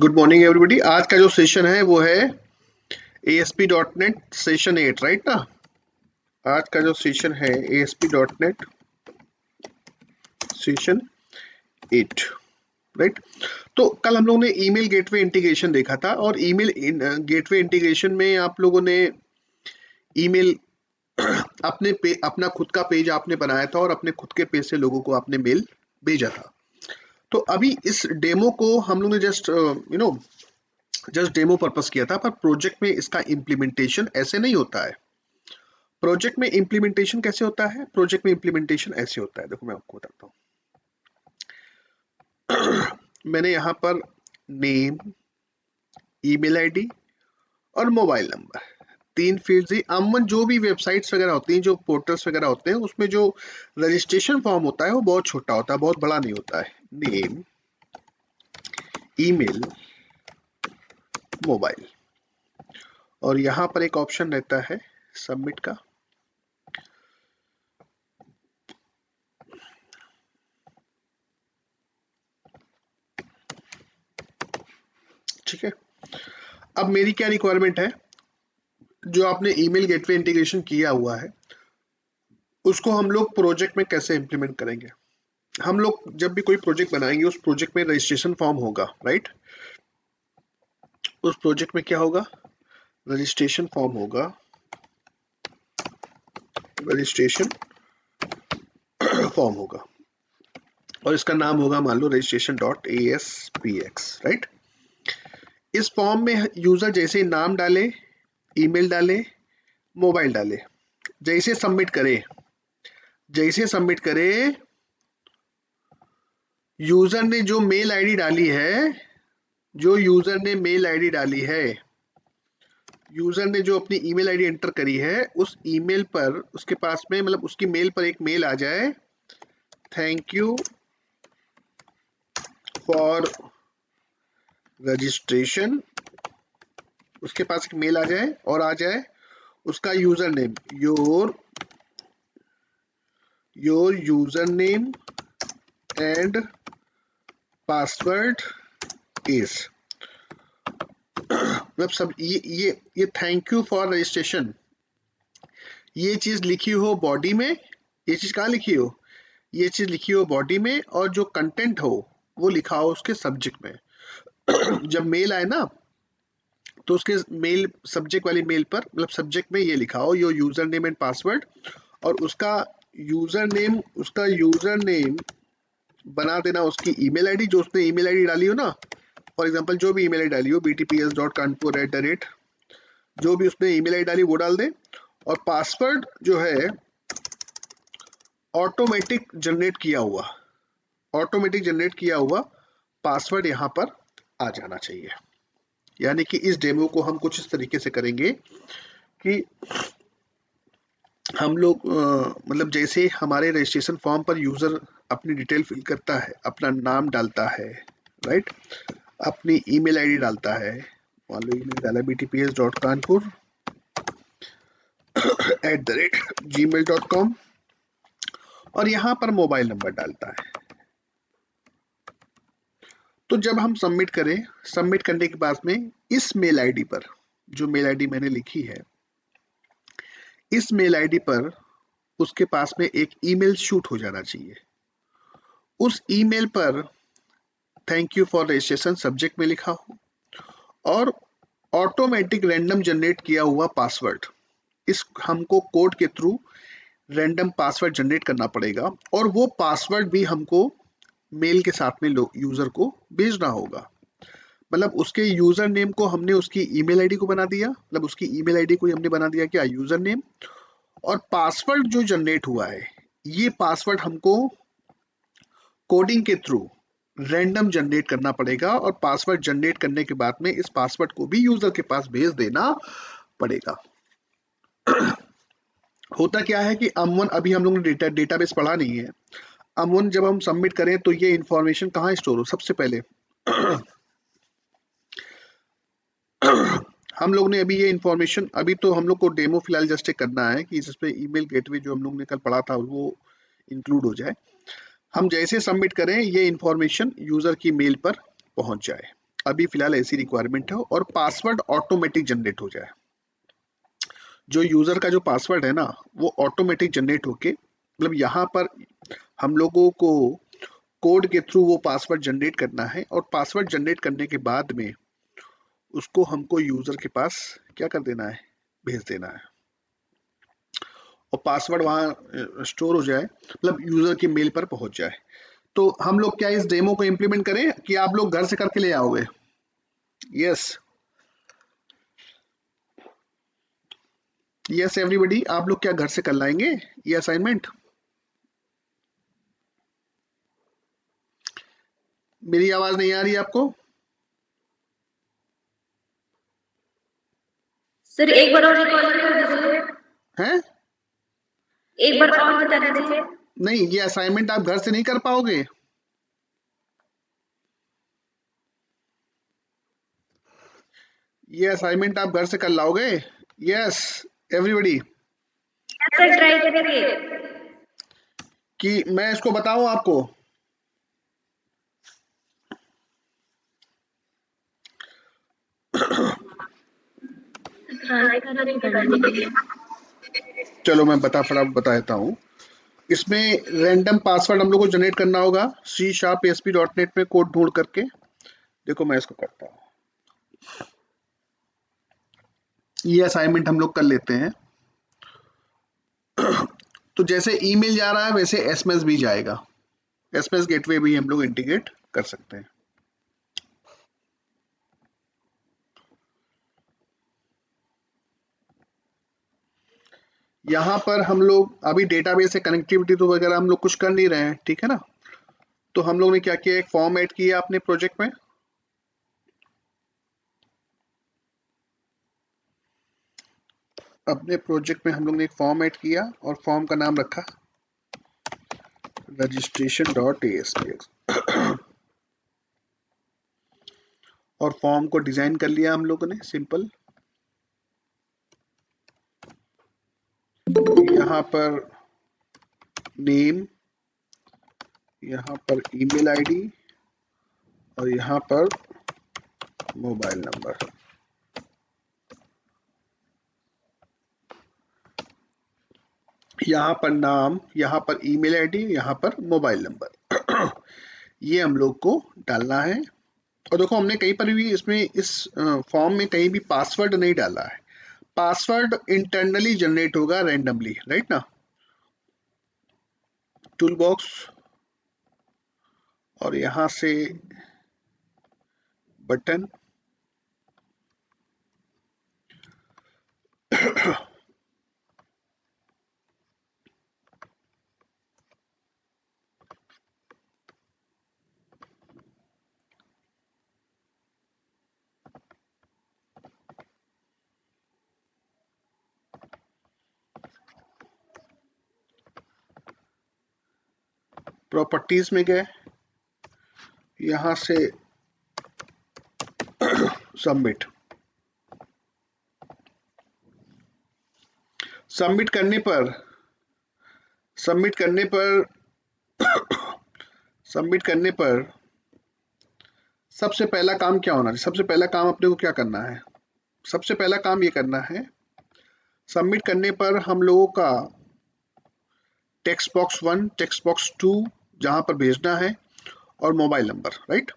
Good morning everybody. आज का जो सेशन है वो है ASP.NET सेशन 8, राइट ना। आज का जो सेशन है ASP.NET सेशन 8, राइट। तो कल हम लोगों ने ईमेल गेटवे इंटीग्रेशन देखा था और ईमेल गेटवे इंटीग्रेशन में आप लोगों ने ईमेल अपना खुद का पेज आपने बनाया था और अपने खुद के पेज से लोगों को आपने मेल भेजा था। तो अभी इस डेमो को हम लोग ने जस्ट डेमो पर्पस किया था, पर प्रोजेक्ट में इसका इम्प्लीमेंटेशन ऐसे नहीं होता है। प्रोजेक्ट में इम्प्लीमेंटेशन कैसे होता है? प्रोजेक्ट में इम्प्लीमेंटेशन ऐसे होता है, देखो मैं आपको बताता हूँ। मैंने यहाँ पर नेम, ईमेल आईडी और मोबाइल नंबर, 3 फील्ड्स ही। अमूमन जो भी वेबसाइट्स वगैरह होती हैं, जो पोर्टल्स वगैरह होते हैं, उसमें जो रजिस्ट्रेशन फॉर्म होता है वो बहुत छोटा होता है, बहुत बड़ा नहीं होता है। नेम, ईमेल, मोबाइल, और यहाँ पर एक ऑप्शन रहता है सबमिट का। ठीक है, अब मेरी क्या रिक्वायरमेंट है, जो आपने ईमेल गेटवे इंटीग्रेशन किया हुआ है उसको हम लोग प्रोजेक्ट में कैसे इंप्लीमेंट करेंगे। हम लोग जब भी कोई प्रोजेक्ट बनाएंगे उस प्रोजेक्ट में रजिस्ट्रेशन फॉर्म होगा, राइट। उस प्रोजेक्ट में क्या होगा? रजिस्ट्रेशन फॉर्म होगा, रजिस्ट्रेशन फॉर्म होगा, और इसका नाम होगा मान लो registration.aspx, राइट। इस फॉर्म में यूजर जैसे नाम डाले, ईमेल डाले, मोबाइल डाले, जैसे सबमिट करे यूजर ने जो मेल आईडी डाली है, यूजर ने जो अपनी ईमेल आईडी एंटर करी है, उस ईमेल पर उसके पास में मतलब उसकी मेल पर एक मेल आ जाए, थैंक यू फॉर रजिस्ट्रेशन। उसके पास एक मेल आ जाए और आ जाए उसका user name, your user name and password is, मतलब सब ये थैंक यू फॉर रजिस्ट्रेशन, ये चीज लिखी हो बॉडी में। ये चीज कहाँ लिखी हो? ये चीज लिखी हो बॉडी में, और जो कंटेंट हो वो लिखा हो उसके सब्जेक्ट में। जब मेल आए ना तो उसके मेल सब्जेक्ट वाली मेल पर मतलब सब्जेक्ट में ये लिखा हो your user name and password, और उसका यूजर नेम बना देना उसकी ईमेल आईडी, जो उसने ईमेल आईडी डाली हो ना। फॉर एग्जांपल जो भी ईमेल आईडी डाली हो, btps.kanpur@, जो भी उसने ईमेल आईडी डाली वो डाल दे, और पासवर्ड जो है ऑटोमेटिक जनरेट किया हुआ पासवर्ड यहाँ पर आ जाना चाहिए। यानी कि इस डेमो को हम कुछ इस तरीके से करेंगे कि हम लोग मतलब जैसे हमारे रजिस्ट्रेशन फॉर्म पर यूजर अपनी डिटेल फिल करता है, अपना नाम डालता है, राइट, अपनी ईमेल आईडी डालता है, मान लो ईमेल डाला btps.kanpur@gmail.com, और यहाँ पर मोबाइल नंबर डालता है। तो जब हम सबमिट करने के बाद में इस मेल आईडी पर, जो मेल आईडी मैंने लिखी है, इस मेल आईडी पर उसके पास में एक ईमेल शूट हो जाना चाहिए। उस ईमेल पर thank you for registration subject में लिखा हो, और ऑटोमेटिक रैंडम जनरेट किया हुआ पासवर्ड, इस हमको कोड के थ्रू रैंडम पासवर्ड जनरेट करना पड़ेगा, और वो पासवर्ड भी हमको मेल के साथ में यूजर को भेजना होगा। मतलब उसके यूजर नेम को हमने उसकी ईमेल आईडी को बना दिया, मतलब उसकी ईमेल आईडी को हमने बना दिया क्या, यूजर नेम, और पासवर्ड जो जनरेट हुआ है ये पासवर्ड हमको कोडिंग के थ्रू रैंडम जनरेट करना पड़ेगा, और पासवर्ड जनरेट करने के बाद में इस पासवर्ड को भी यूजर के पास भेज देना पड़ेगा। होता क्या है कि अमूमन अभी हम लोग ने डेटाबेस पढ़ा नहीं है। अमूमन जब हम सबमिट करें तो ये इंफॉर्मेशन कहाँ स्टोर हो? सबसे पहले हम लोग ने अभी ये इंफॉर्मेशन, अभी तो हम लोग को डेमो फिलहाल जस्ट करना है कि जिसपे ईमेल गेटवे जो हम लोग ने कल पढ़ा था वो इंक्लूड हो जाए। हम जैसे सबमिट करें ये इंफॉर्मेशन यूजर की मेल पर पहुंच जाए। अभी फिलहाल ऐसी रिक्वायरमेंट है, और पासवर्ड ऑटोमेटिक जनरेट हो जाए। जो यूजर का जो पासवर्ड है ना, वो ऑटोमेटिक जनरेट होके, मतलब यहाँ पर हम लोगों को कोड के थ्रू वो पासवर्ड जनरेट करना है, और पासवर्ड जनरेट करने के बाद में उसको हमको यूजर के पास क्या कर देना है, भेज देना है, और पासवर्ड वहाँ स्टोर हो जाए, मतलब यूजर की मेल पर पहुंच जाए। तो हम लोग क्या इस डेमो को इम्प्लीमेंट करें कि आप लोग घर से करके ले आओगे? यस, यस एवरीबॉडी, आप लोग क्या घर से कर लाएंगे ये असाइनमेंट? मेरी आवाज नहीं आ रही आपको? सर एक बार और रिकॉल कर दीजिए। हैं? एक बार और बता दीजिए। नहीं, ये असाइनमेंट आप घर से नहीं कर पाओगे। ये असाइनमेंट आप घर से कर लाओगे? यस एवरीबॉडी, सर ट्राई करेंगे। कि मैं इसको बताऊं आपको? ट्राई करेंगे। चलो मैं फटाफट बता देता हूँ। इसमें रैंडम पासवर्ड हम लोग को जनरेट करना होगा C#ASP.NET में कोड ढूंढ करके। देखो मैं इसको करता हूँ, ये असाइनमेंट हम लोग कर लेते हैं। तो जैसे ईमेल जा रहा है वैसे एसएमएस भी जाएगा, एसएमएस गेटवे भी हम लोग इंटीग्रेट कर सकते हैं। यहाँ पर हम लोग अभी डेटाबेस से कनेक्टिविटी तो वगैरह हम लोग कुछ कर नहीं रहे हैं, ठीक है ना? तो हम लोग ने क्या किया, एक फॉर्म ऐड किया अपने प्रोजेक्ट में। अपने प्रोजेक्ट में हम लोग ने एक फॉर्म ऐड किया, और फॉर्म का नाम रखा registration.aspx, और फॉर्म को डिजाइन कर लिया हम लोगों ने सिंपल। यहाँ पर नेम, यहाँ पर ईमेल आईडी, और यहाँ पर मोबाइल नंबर। यहाँ पर नाम, यहाँ पर ईमेल आईडी, यहाँ पर मोबाइल नंबर ये हम लोग को डालना है। और देखो हमने कहीं पर भी इसमें इस फॉर्म में कहीं भी पासवर्ड नहीं डाला है। पासवर्ड इंटरनली जनरेट होगा रैंडमली, राइट ना? टूल बॉक्स, और यहाँ से बटन, प्रॉपर्टीज में गए, यहाँ से सबमिट। सबमिट करने पर सबमिट करने पर सबमिट करने पर सबसे पहला काम क्या होना है? सबसे पहला काम अपने को क्या करना है? सबसे पहला काम ये करना है, सबमिट करने पर हम लोगों का टेक्स्ट बॉक्स 1, टेक्स्ट बॉक्स 2 जहां पर भेजना है, और मोबाइल नंबर, राइट?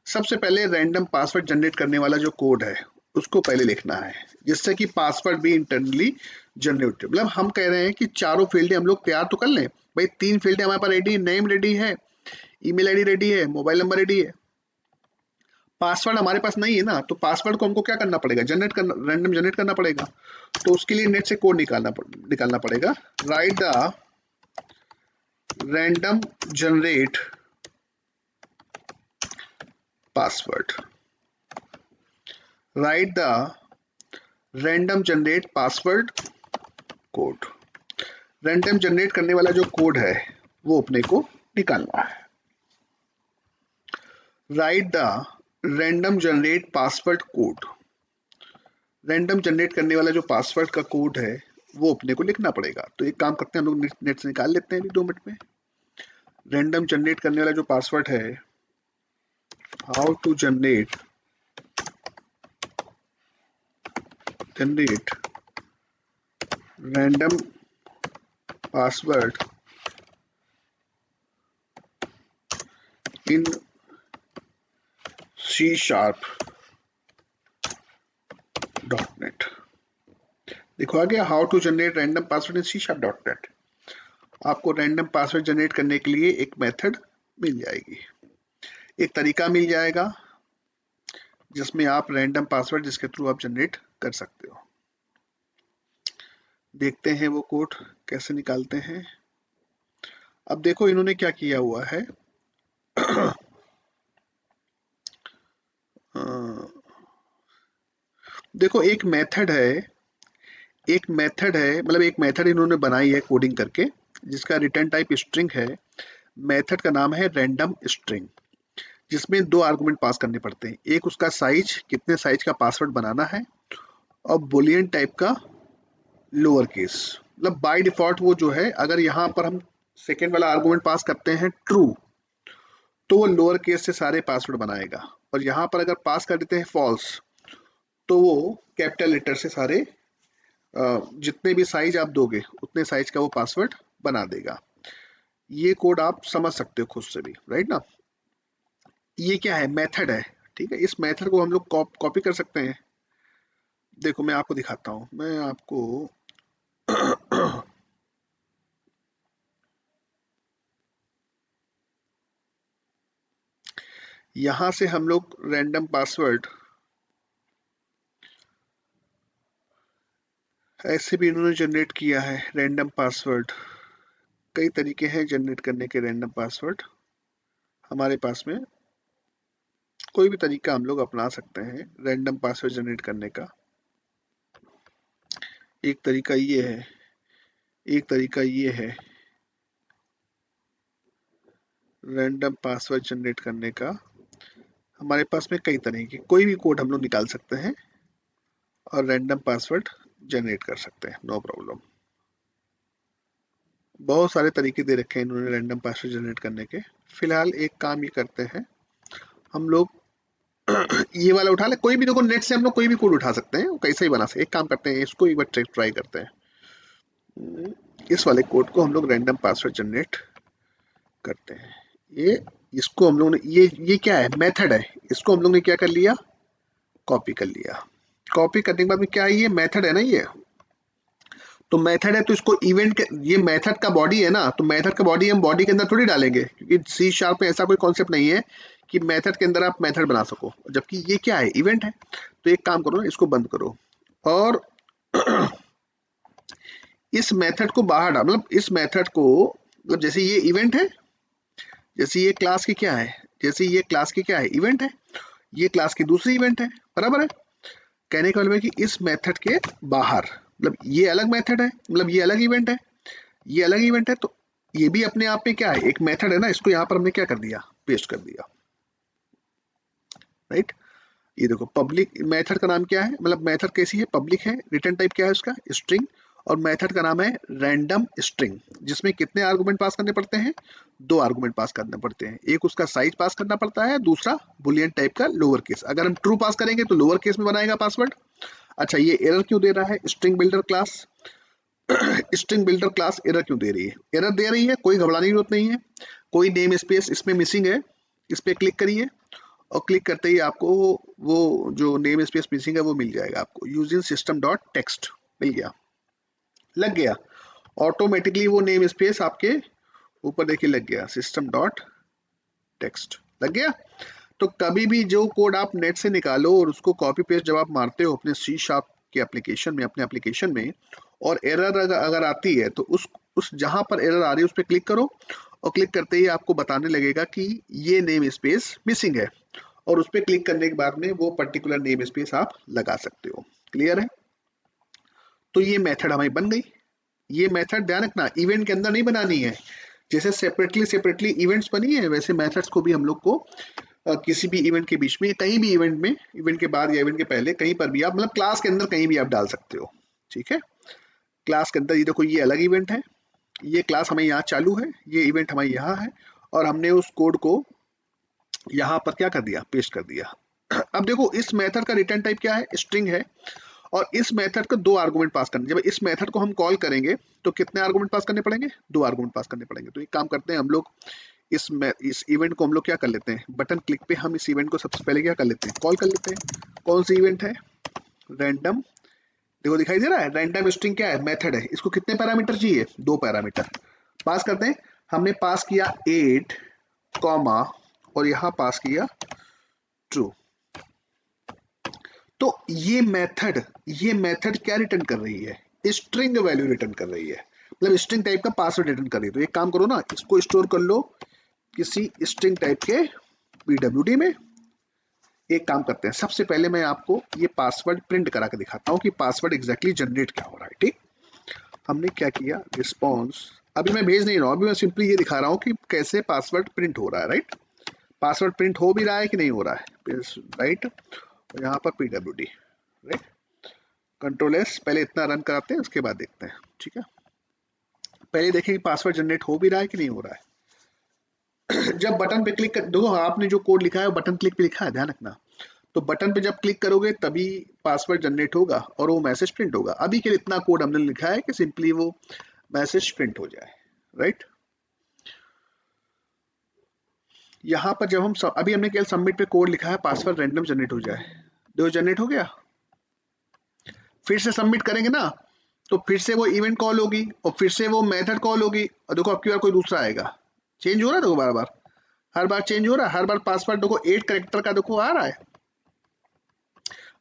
सबसे पहले रैंडम पासवर्ड जनरेट करने वाला जो कोड है उसको पहले लिखना है, जिससे कि पासवर्ड भी इंटरनली जनरेट, मतलब हम कह रहे हैं कि चारों फील्डें हम लोग तैयार तो कर लें भाई। 3 फील्डें हमारे पास रेडी, नेम रेडी है, ईमेल आईडी रेडी है, मोबाइल नंबर रेडी है। पासवर्ड हमारे पास नहीं है ना, तो पासवर्ड को हमको क्या करना पड़ेगा, जनरेट करना, रैंडम जनरेट करना पड़ेगा। तो उसके लिए नेट से कोड निकालना पड़ेगा। Right the random generate password, right the random generate password code. Random generate करने वाला जो कोड है वो अपने को निकालना है। Right the random generate password code, random generate करने वाला जो पासवर्ड का कोड है वो अपने को लिखना पड़ेगा। तो एक काम करते हैं, हम लोग नेट से निकाल लेते हैं अभी 2 मिनट में। रैंडम जनरेट करने वाला जो पासवर्ड है, how to generate generate random password in C#.net। देखो आ गया, how to generate random password in C#.net। आपको रैंडम पासवर्ड जनरेट करने के लिए एक मेथड मिल जाएगी, एक तरीका मिल जाएगा जिसमें आप रैंडम पासवर्ड जिसके थ्रू आप जनरेट कर सकते हो। देखते हैं वो कोड कैसे निकालते हैं। अब देखो इन्होंने क्या किया हुआ है। देखो एक मेथड है, मतलब एक मेथड इन्होंने बनाई है कोडिंग करके, जिसका रिटर्न टाइप स्ट्रिंग है। मेथड का नाम है रैंडम स्ट्रिंग, जिसमें दो आर्गुमेंट पास करने पड़ते हैं। एक उसका साइज, कितने साइज का पासवर्ड बनाना है, और बुलियन टाइप का लोअर केस। मतलब बाय डिफॉल्ट वो जो है, अगर यहाँ पर हम सेकेंड वाला आर्गुमेंट पास करते हैं ट्रू, तो वो लोअर केस से सारे पासवर्ड बनाएगा, और यहाँ पर अगर पास कर देते हैं फॉल्स, तो वो कैपिटल लेटर से सारे जितने भी साइज आप दोगे उतने साइज का वो पासवर्ड बना देगा। ये कोड आप समझ सकते हो खुद से भी, राइट ना। ये क्या है, मेथड है, ठीक है। इस मेथड को हम लोग कॉपी कर सकते हैं। देखो मैं आपको दिखाता हूँ, मैं आपको यहां से हम लोग रैंडम पासवर्ड, ऐसे भी इन्होंने जनरेट किया है रैंडम पासवर्ड। कई तरीके हैं जनरेट करने के रैंडम पासवर्ड, हमारे पास में कोई भी तरीका हम लोग अपना सकते हैं रैंडम पासवर्ड जनरेट करने का। एक तरीका ये है, एक तरीका ये है रैंडम पासवर्ड जनरेट करने का। हमारे पास में कई तरह की, कोई भी कोड हम लोग निकाल सकते हैं और रैंडम पासवर्ड जनरेट कर सकते हैं, नो प्रॉब्लम। बहुत सारे तरीके दे रखे हैं इन्होंने रैंडम पासवर्ड जनरेट करने के। फिलहाल एक काम ये करते हैं हम लोग, ये वाला उठा ले, कोई भी देखो नेट से हम लोग कोई भी कोड उठा सकते हैं, कैसे ही बना सकते हैं। एक काम करते हैं, इसको एक बार ट्राई करते हैं। इस वाले कोड को हम लोग रैंडम पासवर्ड जनरेट करते हैं। ये इसको हम लोग ने, ये क्या है, मेथड है, इसको हम लोग ने क्या कर लिया, कॉपी कर लिया। कॉपी करने के बाद में क्या है, ये मेथड है ना, ये तो मेथड है, तो इसको इवेंट के, ये मेथड का बॉडी है ना, तो मेथड का बॉडी हम बॉडी के अंदर थोड़ी डालेंगे, क्योंकि C# में ऐसा कोई कॉन्सेप्ट नहीं है कि मेथड के अंदर आप मेथड बना सको, जबकि ये क्या है, इवेंट है। तो एक काम करो ना, इसको बंद करो और इस मेथड को बाहर डाल, मतलब इस मेथड को, मतलब जैसे ये इवेंट है, जैसे ये क्लास की क्या है, जैसे ये क्लास की क्या है, इवेंट है, ये क्लास की दूसरी इवेंट है, बराबर है। कहने का मतलब है कि इस मेथड के बाहर, मतलब ये अलग मेथड है, मतलब ये अलग इवेंट है, ये अलग इवेंट है, तो ये भी अपने आप में क्या है, एक मेथड है ना। इसको यहाँ पर हमने क्या कर दिया, पेस्ट कर दिया, राइट। ये देखो पब्लिक, मेथड का नाम क्या है, मतलब मेथड कैसी है, पब्लिक है, रिटर्न टाइप क्या है उसका, स्ट्रिंग, और मेथड का नाम है रैंडम स्ट्रिंग, जिसमें कितने आर्गुमेंट पास करने पड़ते हैं, दो आर्गुमेंट पास करने पड़ते हैं। एक उसका साइज पास करना पड़ता है, दूसरा बुलियन टाइप का लोअर केस। अगर हम ट्रू पास करेंगे तो लोअर केस में बनाएगा पासवर्ड। अच्छा ये एरर क्यों दे रहा है, string builder class, string builder class error क्यों दे रही है, एरर दे रही है, कोई घबराने की जरूरत नहीं है। कोई नेम स्पेस इसमें मिसिंग है, इस पे क्लिक करिए, और क्लिक करते ही आपको वो जो नेम स्पेस मिसिंग है वो मिल जाएगा आपको। यूजिंग सिस्टम डॉट टेक्स्ट मिल गया, लग गया ऑटोमेटिकली वो नेम स्पेस आपके ऊपर देखिए लग गया, सिस्टम डॉट टेक्स्ट लग गया। तो कभी भी जो कोड आप नेट से निकालो और उसको कॉपी पेस्ट जब आप मारते हो अपने C# के एप्लीकेशन में, अपने एप्लीकेशन में, और एरर अगर आती है तो उस जहां पर एरर आ रही है उस पर क्लिक करो, और क्लिक करते ही आपको बताने लगेगा कि ये नेम स्पेस मिसिंग है, और उस पर क्लिक करने के बाद में वो पर्टिकुलर नेम स्पेस आप लगा सकते हो। क्लियर है। तो ये मेथड हमारी बन गई। ये मेथड ध्यान रखना इवेंट के अंदर नहीं बनानी है, जैसे सेपरेटली इवेंट्स बनी है वैसे मेथड्स को भी हम लोग को किसी भी इवेंट के बीच में, कहीं भी इवेंट में, इवेंट के बाद या इवेंट के पहले, कहीं पर भी आप, मतलब क्लास के अंदर कहीं भी आप डाल सकते हो। ठीक है, क्लास के अंदर ये देखो, ये अलग इवेंट है, ये क्लास हमें यहाँ चालू है, ये इवेंट हमारे यहाँ है, और हमने उस कोड को यहाँ पर क्या कर दिया, पेस्ट कर दिया। अब देखो इस मेथड का रिटर्न टाइप क्या है, स्ट्रिंग है, और इस मेथड को 2 आर्गुमेंट पास करने। जब इस मेथड को हम कॉल करेंगे तो कितने आर्गुमेंट पास करने पड़ेंगे? 2 आर्गुमेंट पास करने पड़ेंगे। तो एक काम करते हैं हम लोग, इस इवेंट को हम लोग क्या कर लेते हैं, बटन क्लिक पे हम इस इवेंट को सबसे पहले क्या कर लेते हैं, कॉल कर लेते हैं। कौन सी इवेंट है? रैंडम। देखो दिखाई दे रहा है, रैंडम स्ट्रिंग क्या है? मेथड है। इसको कितने पैरामीटर चाहिए? 2 पैरामीटर पास करते हैं। हमने पास किया 8 कॉमा और यहां पास किया ट्रू। तो ये मेथड क्या रिटर्न कर रही है? स्ट्रिंग वैल्यू रिटर्न कर रही है, मतलब स्ट्रिंग टाइप का पासवर्ड रिटर्न कर रही है। तो एक काम करो ना, इसको स्टोर कर लो किसी स्ट्रिंग टाइप के pwd में। एक काम करते हैं, सबसे पहले मैं आपको ये पासवर्ड प्रिंट करा के दिखाता हूँ कि पासवर्ड एग्जैक्टली जनरेट क्या हो रहा है। ठीक, हमने क्या किया, रिस्पॉन्स, अभी मैं भेज नहीं रहा हूँ, अभी मैं सिंपली ये दिखा रहा हूँ कि कैसे पासवर्ड प्रिंट हो रहा है। राइट, पासवर्ड प्रिंट हो भी रहा है कि नहीं हो रहा है, राइट। और यहाँ पर pwd, राइट, कंट्रोल एस। पहले इतना रन कराते हैं, उसके बाद देखते हैं। ठीक है, पहले देखें कि पासवर्ड जनरेट हो भी रहा है कि नहीं हो रहा है। जब बटन पे क्लिक कर दो, आपने जो कोड लिखा है वो बटन क्लिक पे लिखा है, ध्यान रखना। तो बटन पे जब क्लिक करोगे तभी पासवर्ड जनरेट होगा और वो मैसेज प्रिंट होगा। अभी के लिए इतना कोड हमने लिखा है कि सिंपली वो मैसेज प्रिंट हो जाए। राइट, यहाँ पर जब हम अभी हमने केवल सबमिट पे कोड लिखा है, पासवर्ड रैंडम जनरेट हो जाए। देखो जनरेट हो गया। फिर से सबमिट करेंगे ना, तो फिर से वो इवेंट कॉल होगी और फिर से वो मेथड कॉल होगी और देखो अब की बार कोई दूसरा आएगा। चेंज हो रहा है, देखो बार बार, हर बार चेंज हो रहा है, हर बार पासवर्ड देखो 8 कैरेक्टर का देखो आ रहा है।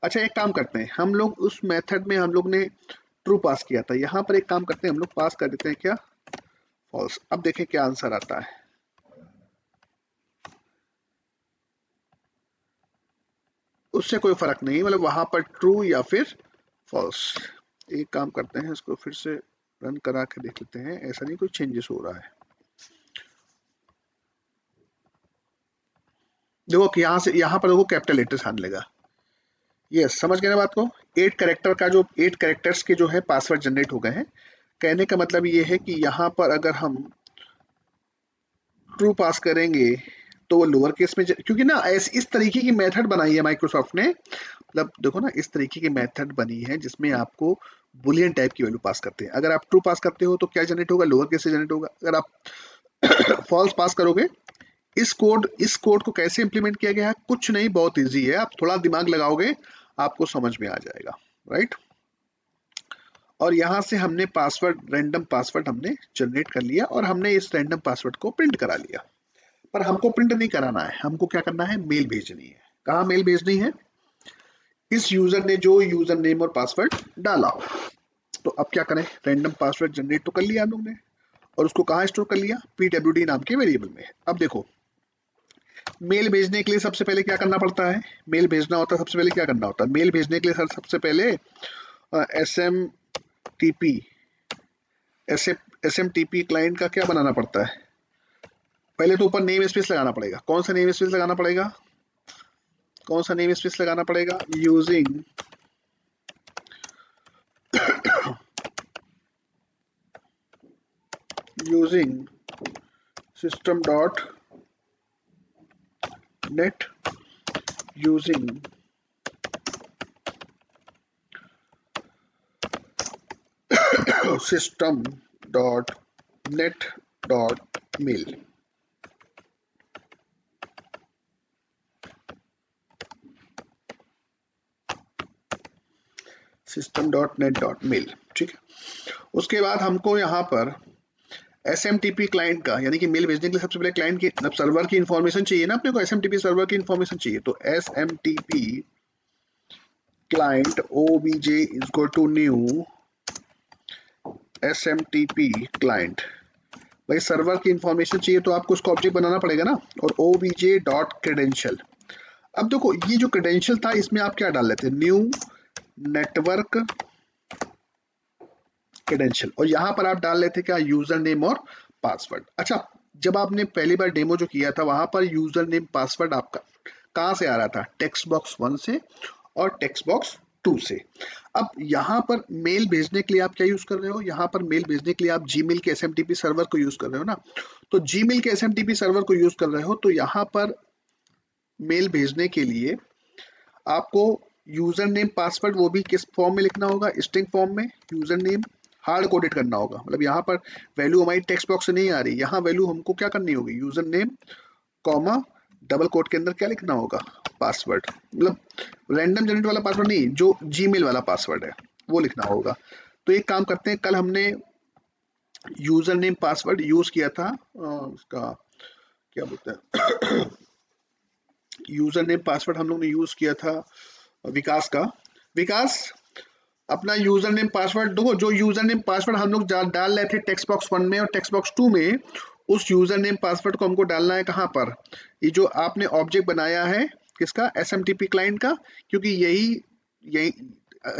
अच्छा एक काम करते हैं, हम लोग उस मेथड में हम लोग ने ट्रू पास किया था, यहाँ पर एक काम करते हैं हम लोग पास कर देते हैं क्या, फॉल्स। अब देखें क्या आंसर आता है। उससे कोई फर्क नहीं, मतलब वहां पर ट्रू या फिर फॉल्स। एक काम करते हैं, इसको फिर से रन करा के देख लेते हैं, ऐसा नहीं कोई चेंजेस हो रहा है। देखो कि यहाँ से यहाँ पर देखो कैपिटल लेटर्स आने लगा। यस, समझ गए ना बात को। 8 कैरेक्टर का जो 8 कैरेक्टर्स के जो है पासवर्ड जनरेट हो गए हैं। कहने का मतलब ये है कि यहाँ पर अगर हम ट्रू पास करेंगे तो वो लोअर केस में क्योंकि ना ऐसी इस तरीके की मेथड बनाई है माइक्रोसॉफ्ट ने, मतलब देखो ना इस तरीके की मेथड बनी है जिसमें आपको बुलियन टाइप की वैल्यू पास करते हैं। अगर आप ट्रू पास करते हो तो क्या जनरेट होगा, लोअर केस से जनरेट होगा। अगर आप फॉल्स पास करोगे, इस कोड को कैसे इंप्लीमेंट किया गया है, कुछ नहीं, बहुत इजी है, आप थोड़ा दिमाग लगाओगे आपको समझ में आ जाएगा। राइट, और यहाँ से हमने पासवर्ड, रैंडम पासवर्ड हमने जनरेट कर लिया और हमने इस रैंडम पासवर्ड को प्रिंट करा लिया। पर हमको प्रिंट नहीं कराना है, हमको क्या करना है, मेल भेजनी है। कहाँ मेल भेजनी है? इस यूजर ने जो यूजर नेम और पासवर्ड डाला हो। तो अब क्या करें, रैंडम पासवर्ड जनरेट तो कर लिया हम लोग ने और उसको कहाँ स्टोर कर लिया, pwd नाम के वेरिएबल में। अब देखो मेल भेजने के लिए सबसे पहले क्या करना पड़ता है, मेल भेजना होता है सबसे पहले क्या करना होता है, मेल भेजने के लिए सबसे पहले SMTP SMTP क्लाइंट का क्या बनाना पड़ता है, पहले तो ऊपर नेम स्पेस लगाना पड़ेगा। कौन सा नेम स्पेस लगाना पड़ेगा, कौन सा नेम स्पेस लगाना पड़ेगा, using using system dot net using system dot net dot mail। system dot net dot mail, ठीक है। उसके बाद हमको यहाँ पर SMTP क्लाइंट का, यानी कि मेल भेजने के लिए सबसे पहले क्लाइंट की मतलब सर्वर की इंफॉर्मेशन चाहिए ना अपने को, SMTP सर्वर की इंफॉर्मेशन चाहिए। तो SMTP client obj is equal to new SMTP client. भाई सर्वर की इंफॉर्मेशन चाहिए तो आपको उसका ऑब्जेक्ट बनाना पड़ेगा ना, और obj डॉट क्रेडेंशियल। अब देखो ये जो क्रेडेंशियल था इसमें आप क्या डाल लेते हैं, न्यू नेटवर्क क्रेडेंशियल, और यहाँ पर आप डाल लेते क्या, यूजर नेम और पासवर्ड। अच्छा, जब आपने पहली बार डेमो जो किया था वहां पर यूजर नेम पासवर्ड आपका कहाँ से आ रहा था, टेक्स्ट बॉक्स 1 से और टेक्स्ट बॉक्स 2 से। अब यहाँ पर मेल भेजने के लिए आप क्या यूज कर रहे हो, यहाँ पर मेल भेजने के लिए आप जीमेल के SMTP सर्वर को यूज कर रहे हो ना। तो जीमेल के SMTP सर्वर को यूज कर रहे हो तो यहाँ पर मेल भेजने के लिए आपको यूजर नेम पासवर्ड वो भी किस फॉर्म में लिखना होगा, स्ट्रिंग फॉर्म में। यूजर नेम हार्ड कोडेड करना होगा, मतलब यहाँ पर वैल्यू हमारी टेक्स्ट बॉक्स से नहीं आ रही, यहाँ वैल्यू हमको क्या करनी होगी, user name comma double quote के अंदर क्या लिखना होगा, पासवर्ड, मतलब रैंडम जनरेट वाला पासवर्ड नहीं, जो जीमेल वाला पासवर्ड है वो लिखना होगा। तो एक काम करते हैं, कल हमने यूजर नेम पासवर्ड यूज किया था, उसका क्या बोलते हैं यूजर नेम पासवर्ड हम लोग ने यूज किया था विकास का। विकास, अपना यूजर नेम पासवर्ड दो, जो यूजर नेम पासवर्ड हम लोग डाल रहे थे टेक्स्ट बॉक्स 1 में और टेक्स्ट बॉक्स 2 में, उस यूजर नेम पासवर्ड को हमको डालना है कहाँ पर, ये जो आपने ऑब्जेक्ट बनाया है किसका, एसएमटीपी क्लाइंट का, क्योंकि यही यही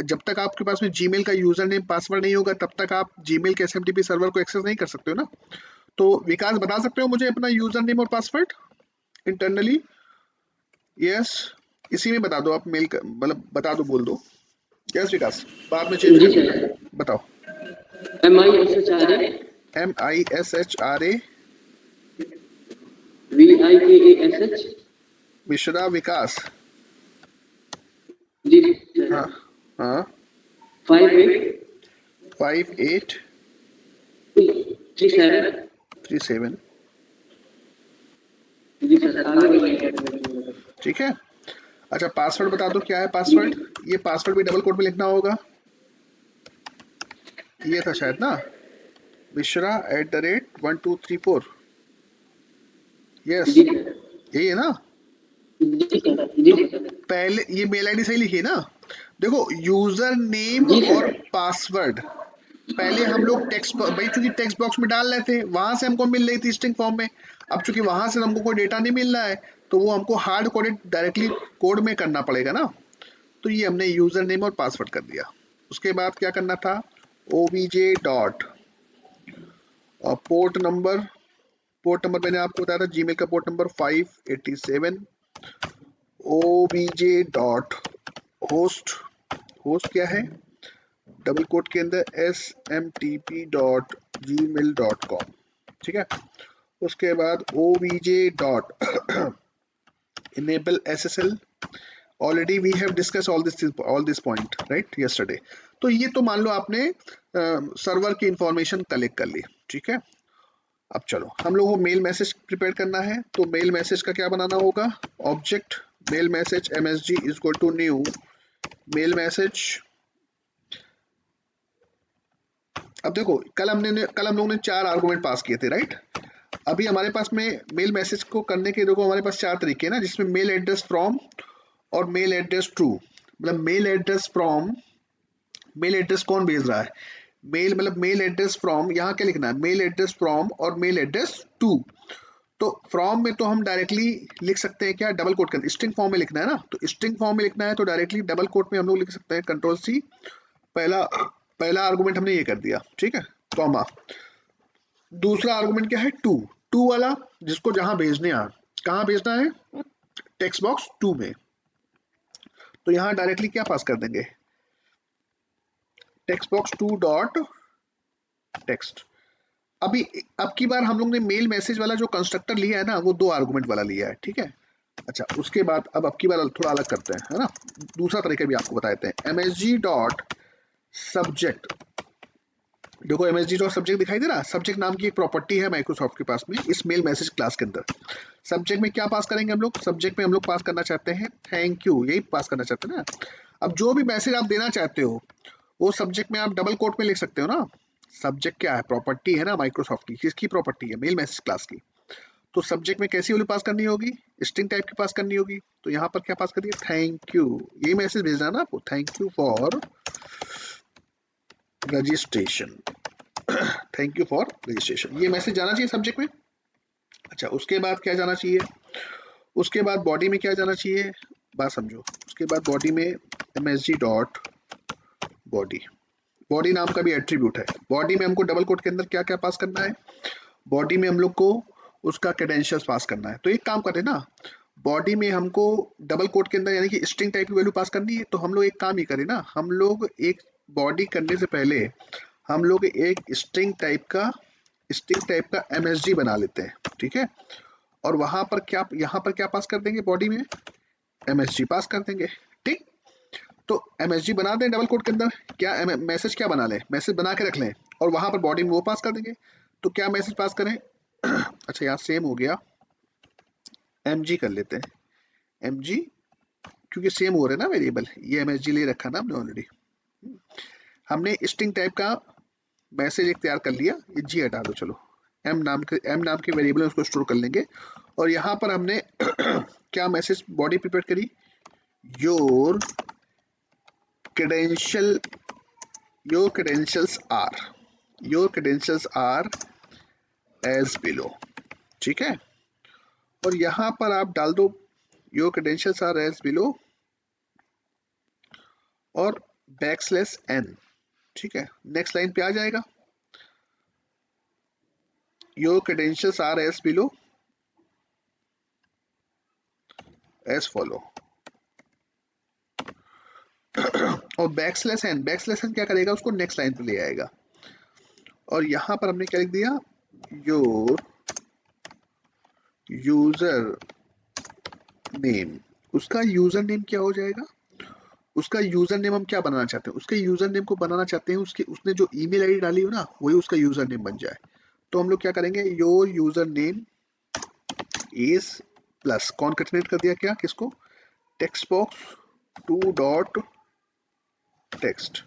जब तक आपके पास में जीमेल का यूजर नेम पासवर्ड नहीं होगा तब तक आप जीमेल के एसएमटीपी सर्वर को एक्सेस नहीं कर सकते हो ना। तो विकास बता सकते हो मुझे अपना यूजर नेम और पासवर्ड इंटरनली? यस, इसी में बता दो आप, मेल मतलब बता दो, बोल दो। यस विकास, बाद में चेंज कर लेना, बताओ। MISHRA MISHRA VIKASH मिश्रा विकास। जी हाँ हाँ 5837 37 जी सर, आगे बढ़िए। ठीक है। अच्छा पासवर्ड बता दो क्या है पासवर्ड, ये पासवर्ड भी डबल कोट में लिखना होगा, ये था शायद ना, मिश्रा @1234। यस यही है ना। तो पहले ये मेल आईडी सही लिखिए ना। देखो यूजर नेम और पासवर्ड पहले हम लोग टेक्स्ट भाई चूंकि टेक्स्ट बॉक्स में डाल रहे थे, वहां से हमको मिल रही थी स्ट्रिंग फॉर्म में। अब चूंकि वहां से हमको कोई डेटा नहीं मिल रहा है तो वो हमको हार्ड कोडेड डायरेक्टली कोड में करना पड़ेगा ना। तो ये हमने यूजर नेम और पासवर्ड कर दिया। उसके बाद क्या करना था, obj डॉट पोर्ट नंबर मैंने आपको बताया था जीमेल का port number 587, obj dot host क्या है, डबल कोट के अंदर smtp.gmail.com, ठीक है। उसके बाद obj dot enable SSL, already we have discuss all this point right yesterday. तो ये तो मान लो आपने सर्वर की इंफॉर्मेशन कलेक्ट कर ली, ठीक है। अब चलो हम लोगों को मेल मैसेज प्रिपेयर करना है, तो मेल मैसेज का क्या बनाना होगा, object mail message msg is equal to new mail message. अब देखो कल हम लोगों ने 4 आर्गुमेंट पास किए थे राइट। अभी हमारे पास में मेल मैसेज को करने के देखो हमारे पास 4 तरीके हैं ना, जिसमें मेल एड्रेस फ्रॉम और मेल एड्रेस टू। मतलब mail address from, mail address कौन भेज रहा है, मेल मतलब मेल एड्रेस फ्रॉम, यहाँ क्या लिखना है, मेल एड्रेस फ्रॉम और मेल एड्रेस टू। तो फ्रॉम में तो हम डायरेक्टली लिख सकते हैं क्या, डबल कोट कर, स्ट्रिंग फॉर्म में लिखना है ना, तो स्ट्रिंग फॉर्म में लिखना है तो डायरेक्टली डबल कोट में हम लोग लिख सकते हैं Ctrl+C, पहला आर्गुमेंट हमने ये कर दिया, ठीक है, कॉमा। दूसरा आर्गुमेंट क्या है, टू वाला, जिसको जहां भेजने आ, कहाँ भेजना है, टेक्स्ट बॉक्स 2 में। तो यहाँ डायरेक्टली क्या पास कर देंगे, टेक्स्ट बॉक्स 2 डॉट टेक्स्ट। अभी अब की बार हम लोग ने मेल मैसेज वाला जो कंस्ट्रक्टर लिया है ना, वो 2 आर्गुमेंट वाला लिया है, ठीक है। अच्छा उसके बाद अब की बार थोड़ा अलग करते हैं, है ना, दूसरा तरीका भी आपको बताते हैं, msg डॉट सब्जेक्ट। देखो msg डॉट सब्जेक्ट दिखाई दे रहा, सब्जेक्ट नाम की एक प्रॉपर्टी है माइक्रोसॉफ्ट के पास में इस मेल मैसेज क्लास के अंदर। सब्जेक्ट में क्या पास करेंगे हम लोग, सब्जेक्ट में हम लोग पास करना चाहते हैं थैंक यू, यही पास करना चाहते हैं ना। अब जो भी मैसेज आप देना चाहते हो वो सब्जेक्ट में आप डबल कोट में लिख सकते हो ना। सब्जेक्ट क्या है, प्रॉपर्टी है ना माइक्रोसॉफ्ट की, किसकी प्रॉपर्टी है, मेल मैसेज क्लास की। तो सब्जेक्ट में कैसी वाली पास करनी होगी, स्ट्रिंग टाइप की पास करनी होगी। तो यहाँ पर क्या पास करिए, थैंक यू, ये मैसेज भेजना है ना आपको, thank you for registration, thank you for registration, ये मैसेज जाना चाहिए सब्जेक्ट में। अच्छा उसके बाद क्या जाना चाहिए, उसके बाद बॉडी में क्या जाना चाहिए, बात समझो। उसके बाद बॉडी में msg डॉट बॉडी नाम का भी एट्रीब्यूट है। बॉडी में हमको डबल कोट के अंदर क्या क्या पास करना है, बॉडी में हम लोग को उसका क्रेडेंशियल्स पास करना है। तो एक काम करें ना, बॉडी में हमको डबल कोट के अंदर यानी कि स्ट्रिंग टाइप की वैल्यू पास करनी है, तो हम लोग एक काम ही करें ना, हम लोग एक बॉडी करने से पहले हम लोग एक स्ट्रिंग टाइप का msg बना लेते हैं, ठीक है। और वहां पर क्या, यहाँ पर क्या पास कर देंगे, बॉडी में msg पास कर देंगे, ठीक। तो MSG बना दें डबल कोट के अंदर, क्या मैसेज क्या बना लें, मैसेज बना के रख लें और वहां पर बॉडी में वो पास कर देंगे। तो क्या मैसेज पास करें अच्छा यहाँ सेम हो गया, MG कर लेते हैं, MG, क्योंकि सेम हो रहे हैं ना वेरिएबल, ये MSG ले रखा ना हमने ऑलरेडी। हमने स्ट्रिंग टाइप का मैसेज एक तैयार कर लिया, ये G हटा दो, चलो M नाम के वेरिएबल में उसको स्टोर कर लेंगे। और यहाँ पर हमने क्या मैसेज बॉडी प्रिपेयर करी, your credentials are as below, ठीक है। और यहां पर आप डाल दो your credentials are as below और \n, ठीक है। नेक्स्ट लाइन पे आ जाएगा, your credentials are as below as follow और \n क्या करेगा, उसको नेक्स्ट लाइन पे ले आएगा। और यहां पर हमने क्या लिख दिया, your यूजर नेम, उसका यूजर नेम क्या हो जाएगा, उसका यूजर नेम हम क्या बनाना चाहते हैं, उसके यूजर नेम को बनाना चाहते हैं उसने जो ईमेल आईडी डाली हो ना, वही उसका यूजर नेम बन जाए। तो हम लोग क्या करेंगे, your user name is plus concatenate कर दिया, क्या किसको, text box 2 dot text,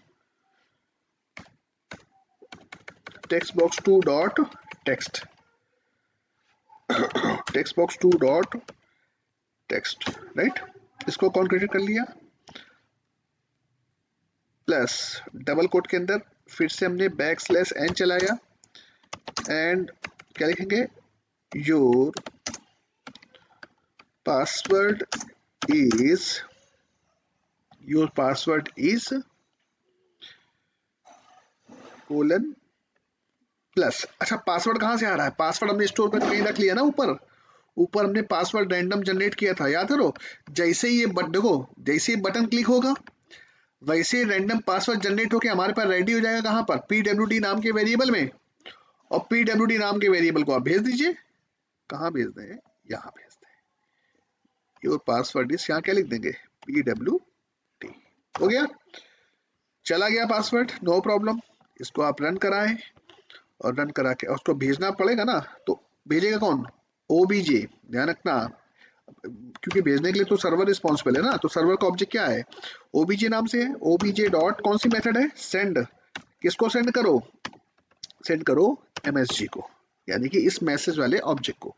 text box 2 dot text, text box 2 dot text, right. इसको कॉन्केटेट कर लिया, प्लस डबल कोट के अंदर फिर से हमने \n चलाया एंड क्या लिखेंगे, your password is colon plus. अच्छा पासवर्ड कहां से आ रहा है, पासवर्ड हमने स्टोर करके कहीं रख लिया ना, ऊपर हमने पासवर्ड रैंडम जनरेट किया था, याद करो। जैसे ही ये देखो, जैसे ही बटन क्लिक होगा वैसे रैंडम पासवर्ड जनरेट होकर हमारे पास रेडी हो जाएगा, कहां पर, pwd नाम के वेरिएबल में। और pwd नाम के वेरिएबल को आप भेज दीजिए, कहां भेज दें, यहां भेज दें, योर पासवर्ड इज, यहां क्या लिख देंगे, pwd, हो गया, चला गया पासवर्ड, नो प्रॉब्लम। इसको आप रन कराएं और रन करा के उसको भेजना पड़ेगा ना, तो भेजेगा कौन, obj, ध्यान रखना, क्योंकि भेजने के लिए तो सर्वर रिस्पॉन्सिबल है ना, तो सर्वर का ऑब्जेक्ट क्या है, obj नाम से है, obj डॉट कौन सी मेथड है, सेंड, किसको सेंड करो, सेंड करो MSG को, यानी कि इस मैसेज वाले ऑब्जेक्ट को।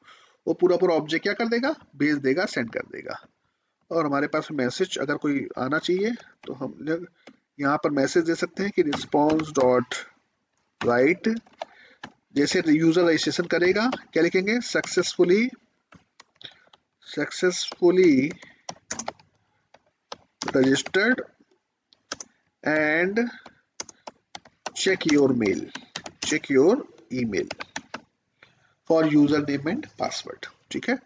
वो पूरा ऑब्जेक्ट क्या कर देगा, भेज देगा, सेंड कर देगा। और हमारे पास मैसेज अगर कोई आना चाहिए तो हम लोग यहाँ पर मैसेज दे सकते हैं कि रिस्पॉन्स डॉट राइट, जैसे यूजर रजिस्ट्रेशन करेगा क्या लिखेंगे, successfully registered and check your email for user name and password, ठीक है।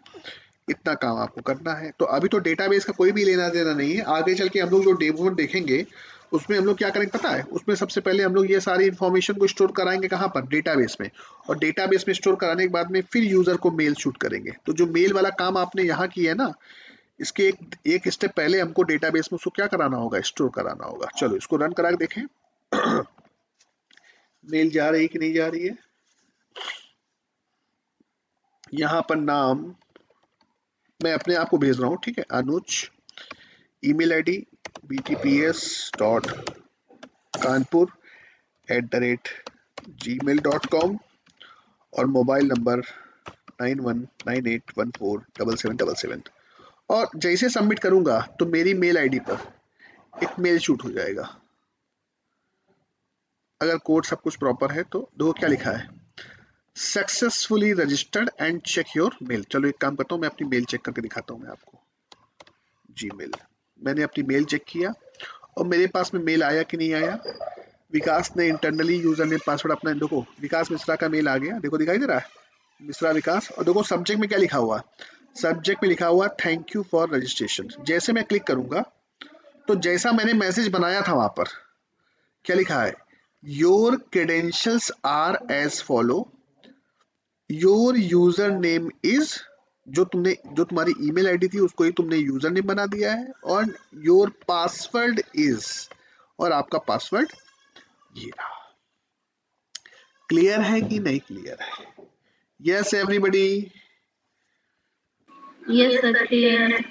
इतना काम आपको करना है। तो अभी तो डेटाबेस का कोई भी लेना देना नहीं है, आगे चल के हम लोग जो डेमो देखेंगे उसमें हम लोग क्या करेंगे पता है, उसमें सबसे पहले हम लोग ये सारी इंफॉर्मेशन को स्टोर कराएंगे कहाँ पर, डेटाबेस में। और डेटाबेस में स्टोर कराने के बाद में फिर यूजर को मेल शूट करेंगे। तो जो मेल वाला काम आपने यहाँ किया है ना, इसके एक स्टेप पहले हमको डेटाबेस में उसको क्या कराना होगा, स्टोर कराना होगा। चलो इसको रन करा के देखें मेल जा रही है कि नहीं जा रही है। यहाँ पर नाम मैं अपने आप को भेज रहा हूँ, ठीक है, अनुज, ईमेल आईडी btps.kanpur@gmail.com और मोबाइल नंबर 9198147777। और जैसे सबमिट करूंगा तो मेरी मेल आईडी पर एक मेल शूट हो जाएगा। अगर कोड सब कुछ प्रॉपर है तो देखो क्या लिखा है, successfully registered and check your mail. चलो एक काम करता हूँ, मैं अपनी मेल चेक करके दिखाता हूँ मैं आपको। जीमेल, मैंने अपनी मेल चेक किया और मेरे पास में मेल आया कि नहीं आया। विकास ने इंटरनली यूजर ने पासवर्ड अपना, देखो विकास मिश्रा का मेल आ गया, देखो दिखाई दे रहा है मिश्रा विकास। और देखो सब्जेक्ट में क्या लिखा हुआ, सब्जेक्ट में लिखा हुआ थैंक यू फॉर रजिस्ट्रेशन। जैसे मैं क्लिक करूंगा तो जैसा मैंने मैसेज बनाया था वहां पर क्या लिखा है, your credentials are as follow, your user name is जो तुम्हारी ईमेल आईडी थी उसको ही तुमने यूजर नेम बना दिया है, और योर पासवर्ड इज, और आपका पासवर्ड ये रहा। क्लियर है कि नहीं क्लियर है? Yes everybody? Yes sir clear.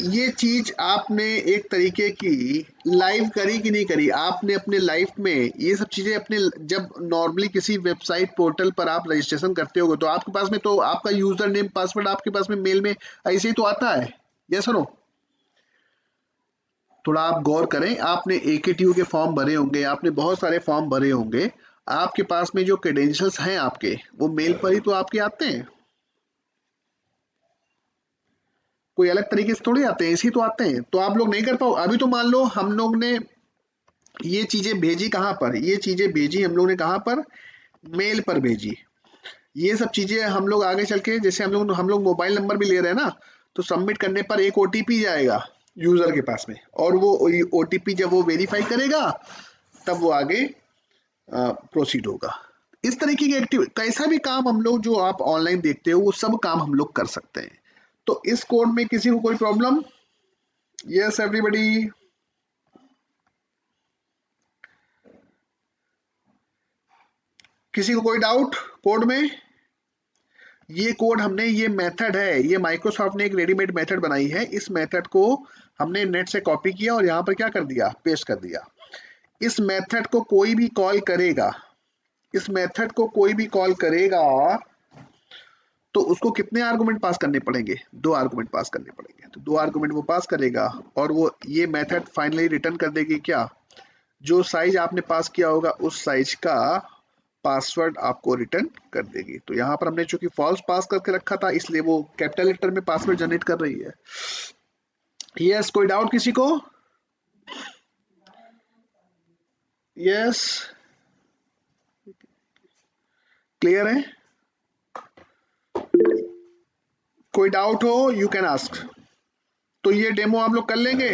ये चीज आपने एक तरीके की लाइव करी कि नहीं करी? आपने अपने लाइफ में ये सब चीजें अपने, जब नॉर्मली किसी वेबसाइट पोर्टल पर आप रजिस्ट्रेशन करते होगे तो आपके पास में तो आपका यूजर नेम पासवर्ड आपके पास में मेल में ऐसे ही तो आता है, यस और नो? थोड़ा आप गौर करें, आपने AKTU के फॉर्म भरे होंगे, आपने बहुत सारे फॉर्म भरे होंगे, आपके पास में जो क्रेडेंशियल्स हैं आपके, वो मेल पर ही तो आपके आते हैं, कोई अलग तरीके से थोड़ी आते हैं, इसी तो आते हैं। तो आप लोग नहीं कर पाओ। अभी तो मान लो हम लोग ने ये चीजें भेजी कहाँ पर, ये चीजें भेजी हम लोग ने कहाँ पर, मेल पर भेजी। ये सब चीजें हम लोग आगे चल के, जैसे हम लोग मोबाइल नंबर भी ले रहे हैं ना, तो सबमिट करने पर एक OTP जाएगा यूजर के पास में, और वो OTP जब वो वेरीफाई करेगा तब वो आगे प्रोसीड होगा। इस तरीके की एक्टिव कैसा भी काम हम लोग जो आप ऑनलाइन देखते हो वो सब काम हम लोग कर सकते हैं। तो इस कोड में किसी को कोई प्रॉब्लम? Yes everybody? किसी को कोई डाउट कोड में? ये कोड हमने, ये मेथड है, ये माइक्रोसॉफ्ट ने एक रेडीमेड मेथड बनाई है, इस मेथड को हमने नेट से कॉपी किया और यहाँ पर क्या कर दिया, पेस्ट कर दिया। इस मेथड को कोई भी कॉल करेगा, इस मेथड को कोई भी कॉल करेगा तो उसको कितने आर्गुमेंट पास करने पड़ेंगे? 2 आर्गुमेंट पास करने पड़ेंगे। तो 2 आर्गुमेंट वो पास करेगा और वो ये मेथड फाइनली रिटर्न कर देगी क्या, जो साइज आपने पास किया होगा उस साइज का पासवर्ड आपको रिटर्न कर देगी। तो यहाँ पर हमने चूंकि फॉल्स पास करके रखा था इसलिए वो कैपिटल लेटर में पासवर्ड जनरेट कर रही है। यस, कोई डाउट किसी को? यस, क्लियर है? कोई डाउट हो यू कैन आस्क। तो ये डेमो आप लोग कर लेंगे?